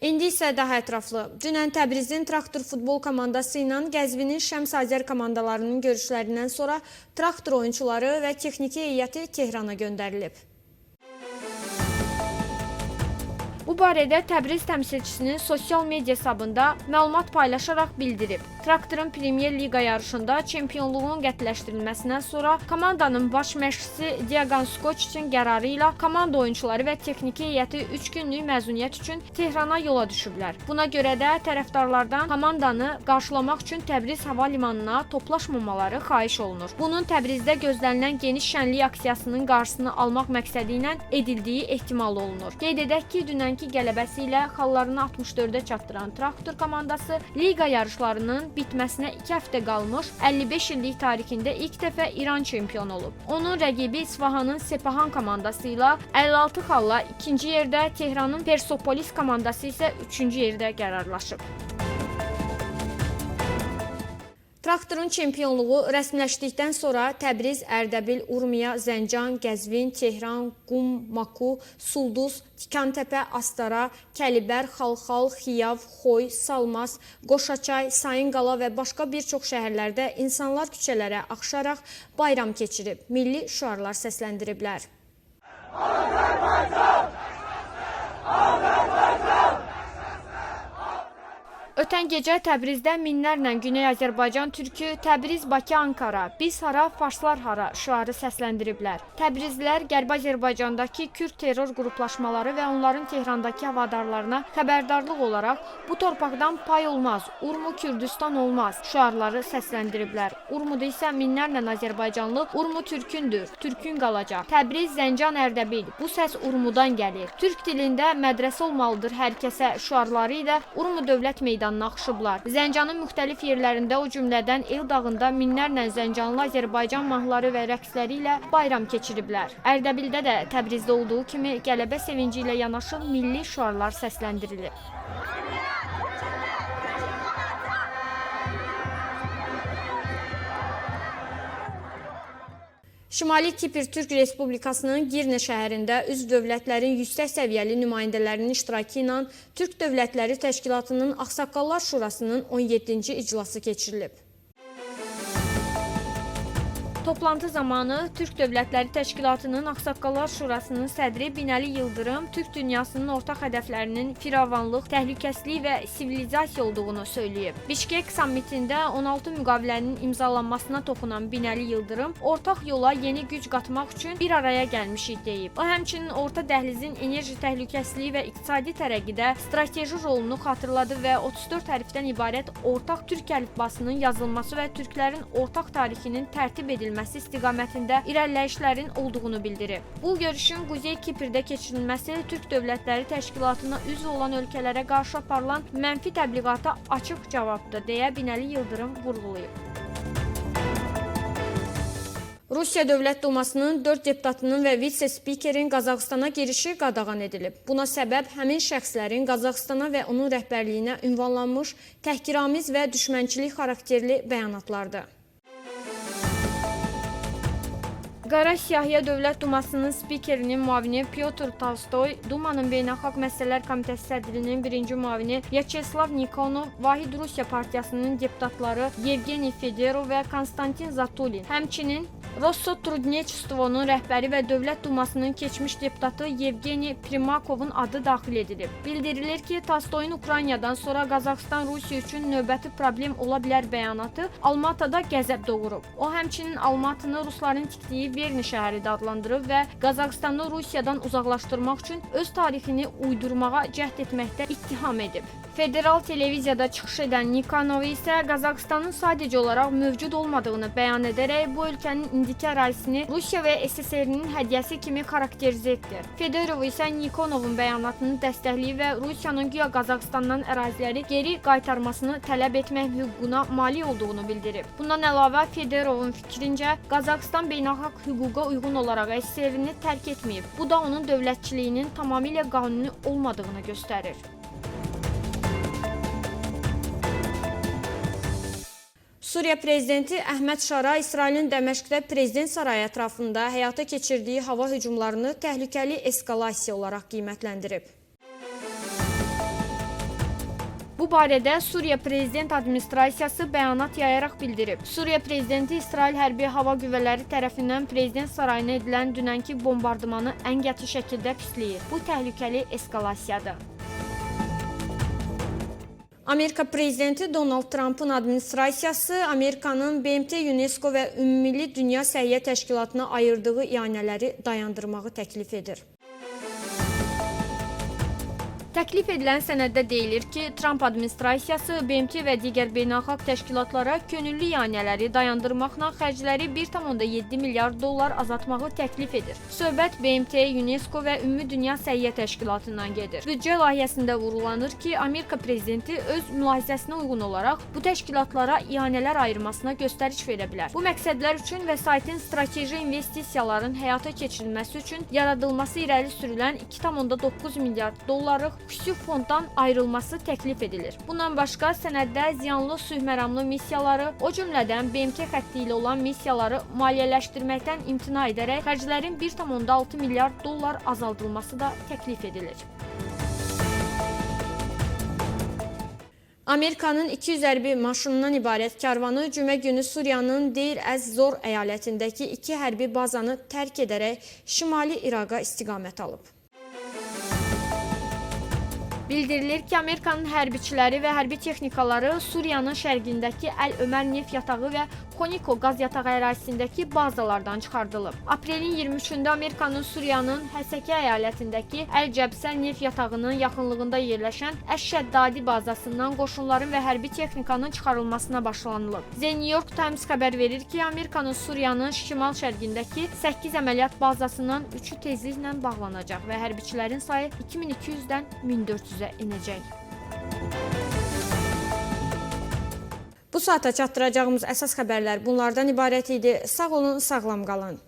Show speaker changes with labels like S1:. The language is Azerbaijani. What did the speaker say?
S1: İndi isə daha ətraflı. Dünən Təbrizin Traktor futbol komandası ilə Qəzvinin Şəms Azər komandalarının görüşlərindən sonra traktor oyunçuları və texniki heyəti Tehrana göndərilib. Bu barədə Təbriz təmsilçisinin sosial media hesabında məlumat paylaşaraq bildirib. Traktorun Premyer Liqa yarışında çempionluğun qətiləşdirilməsindən sonra komandanın baş məşqçisi Diagan Skoçin qərarı ilə komanda oyunçuları və texniki heyəti 3 günlük məzuniyyət üçün Tehrana yola düşüblər. Buna görə də tərəfdarlardan komandanı qarşılamaq üçün Təbriz hava limanına toplaşmamaları xahiş olunur. Bunun Təbrizdə gözlənilən geniş şənlik aksiyasının qarşısını almaq məqsədi ilə edildiyi ehtimal olunur. Qeyd edək ki, dünənki qələbəsi ilə xallarını 64-ə çatdıran Traktor komandası Liqa yarışlarının bitməsinə 2 həftə qalmış 55 illik tarixində ilk dəfə İran çempionu olub. Onun rəqibi İsfahanın Sepahan komandası ilə 56 xalla 2-ci yerdə, Tehranın Persepolis komandası isə 3-cü yerdə qərarlaşıb. Traktorun çempionluğu rəsmiləşdikdən sonra Təbriz, Ərdəbil, Urmiya, Zəncan, Qəzvin, Tehran, Qum, Maku, Sulduz, Tikantepe, Astara, Kəlibər, Xalxal, Xiyav, Xoy, Salmas, Qoşaçay, Sayınqala və başqa bir çox şəhərlərdə insanlar küçələrə axışaraq bayram keçirib, milli şüarlar səsləndiriblər. Ötən gecə Təbrizdə minlərlə Güney Azərbaycan türkü Təbriz, Bakı, Ankara, biz hara, farslar hara şüarı səsləndiriblər. Təbrizlilər Qərbi Azərbaycandakı Kürd terror qruplaşmaları və onların Tehrandakı havadarlarına xəbərdarlıq olaraq bu torpaqdan pay olmaz, Urmu Kürdistan olmaz şüarları səsləndiriblər. Urmuda isə minlərlə Azərbaycanlı Urmu türkündür, türkün qalacaq. Təbriz, Zəncan, Ərdəbil, bu səs Urmudan gəlir. Türk dilində mədrəsə olmalıdır hər kəsə şüarları ilə Urmu dövlət meydanına axışıblar. Zəncanın müxtəlif yerlərində, o cümlədən Eldağında minlərlə Zəncanlı Azərbaycan mahnıları və rəqsləri ilə bayram keçiriblər. Ərdəbildə də Təbrizdə olduğu kimi qələbə sevinci ilə yanaşı milli şüarlar səsləndirilir. Şimali Kipr Türk Respublikasının Girne şəhərində üzv dövlətlərin yüksək səviyyəli nümayəndələrinin iştirakı ilə Türk Dövlətləri Təşkilatının Ağsaqqallar Şurasının 17-ci iclası keçirilib. Toplantı zamanı Türk Dövlətləri Təşkilatının Ağsaqqallar Şurasının sədri Binəli Yıldırım Türk dünyasının ortaq hədəflərinin firavanlıq, təhlükəsizlik və sivilizasiya olduğunu söyləyib. Bişkek sammitində 16 müqavilənin imzalanmasına toxunan Binəli Yıldırım ortaq yola yeni güc qatmaq üçün bir araya gəlmişik deyib. O həmçinin orta dəhlizin enerji təhlükəsizliyi və iqtisadi tərəqqidə strateji rolunu xatırladı və 34 hərfdən ibarət ortaq türk əlifbasının yazılması və türklərin ortaq tarixinin tərtib edilməsi istiqamətində irəliləyişlərin olduğunu bildirib. Bu görüşün Quzey Kiprdə keçirilməsi Türk Dövlətləri Təşkilatına üzv olan ölkələrə qarşı aparılan mənfi təbliğata açıq cavabdır, deyə Binəli Yıldırım vurğulayıb. Rusiya Dövlət Dumasının 4 deputatının və vitse-spikerin Qazaxstana girişi qadağan edilib. Buna səbəb həmin şəxslərin Qazaxstana və onun rəhbərliyinə ünvanlanmış təhqiramiz və düşmənçilik xarakterli bəyanatlardır. Qara Siyahıya Dövlət Dumasının spikerinin müavini Pyotr Tolstoy, Dumanın Beynəlxalq Məsələlər Komitəsi sədrinin birinci müavini Vyacheslav Nikonov, Vahid Rusiya Partiyasının deputatları Yevgeniy Fedorov və Konstantin Zatulin, həmçinin Rosotrudnechstvonun rəhbəri və Dövlət Dumasının keçmiş deputatı Yevgeniy Primakovun adı daxil edilib. Bildirilir ki, Tolstoyun Ukraynadan sonra Qazaxstan Rusiya üçün növbəti problem ola bilər bəyanatı Almatada qəzəb doğurub. O həmçinin Almatını rusların tikdiyi Verni şəhəri də adlandırıb və Qazaxstanı Rusiyadan uzaqlaşdırmaq üçün öz tarixini uydurmağa cəhd etməkdə ittiham edib. Federal televiziyada çıxış edən Nikonov isə Qazaxstanın sadəcə olaraq mövcud olmadığını bəyan edərək bu ölkənin indiki ərazisini Rusiya və SSR-nin hədiyyəsi kimi xarakterizə etdi. Fedorov isə Nikonovun bəyanatını dəstəkləyib və Rusiyanın güya Qazaxstandan əraziləri geri qaytarmasını tələb etmək hüququna malik olduğunu bildirib. Bundan əlavə Fedorovun fikrincə Qazaxstan beynəlxalq hüquqa uyğun olaraq SSR-ni tərk etməyib. Bu da onun dövlətçiliyinin tamamilə qanuni olmadığını göstərir. Suriya prezidenti Əhməd Şara İsrailin Dəməşqdə prezident sarayı ətrafında həyata keçirdiyi hava hücumlarını təhlükəli eskalasiya olaraq qiymətləndirib. Bu barədə Suriya Prezident Administrasiyası bəyanat yayaraq bildirib. Suriya Prezidenti İsrail Hərbi Hava Qüvvələri tərəfindən Prezident sarayına edilən dünənki bombardımanı ən qəti şəkildə pisləyir. Bu təhlükəli eskalasiyadır. Amerika Prezidenti Donald Trump'ın administrasiyası Amerikanın BMT, UNESCO və Ümummilli Dünya Səhiyyə Təşkilatına ayırdığı ianələri dayandırmağı təklif edir. Təklif edilən sənəddə deyilir ki, Trump administrasiyası BMT və digər beynəlxalq təşkilatlara könüllü ianələri dayandırmaqla xərcləri 1,7 milyard dollar azaltmağı təklif edir. Söhbət BMT, UNESCO və Ümumi Dünya Səhiyyə Təşkilatından gedir. Büdcə layihəsində vurgulanır ki, Amerika prezidenti öz mülahizəsinə uyğun olaraq bu təşkilatlara ianələr ayırmasına göstəriş verə bilər. Bu məqsədlər üçün vəsaitin strateji investisiyaların həyata keçirilməsi üçün yaradılması irəli sürülən 2,9 milyard dollarlıq xüsusi fonddan ayrılması təklif edilir. Bundan başqa sənəddə ziyanlı sülhməramlı missiyaları, o cümlədən BMT xətti ilə olan missiyaları maliyyələşdirməkdən imtina edərək xərclərin 1,6 milyard dollar azaldılması da təklif edilir. Amerikanın 200 hərbi maşınından ibarət karvanı cümə günü Suriyanın Deyr əz-Zor əyalətindəki 2 hərbi bazanı tərk edərək Şimali İraqa istiqamət alıb. Bildirilir ki, Amerikanın hərbiçiləri və hərbi texnikaları Suriyanın şərqindəki Əl-Ömər neft yatağı və Koniko qaz yatağı ərazisindəki bazalardan çıxardılıb. Aprelin 23-də Amerikanın Suriyanın Həsəkə əyalətindəki Əl-Cəbsə neft yatağının yaxınlığında yerləşən Əş-Şəddadi bazasından qoşunların və hərbi texnikanın çıxarılmasına başlanılıb. The New York Times xəbər verir ki, Amerikanın Suriyanın şimal-şərqindəki 8 əməliyyat bazasından 3-ü tezliklə bağlanacaq və hərbiçilərin sayı 2200-dən 1400-ə enəcək. Bu saata çatdıracağımız əsas xəbərlər bunlardan ibarət idi. Sağ olun, sağlam qalın.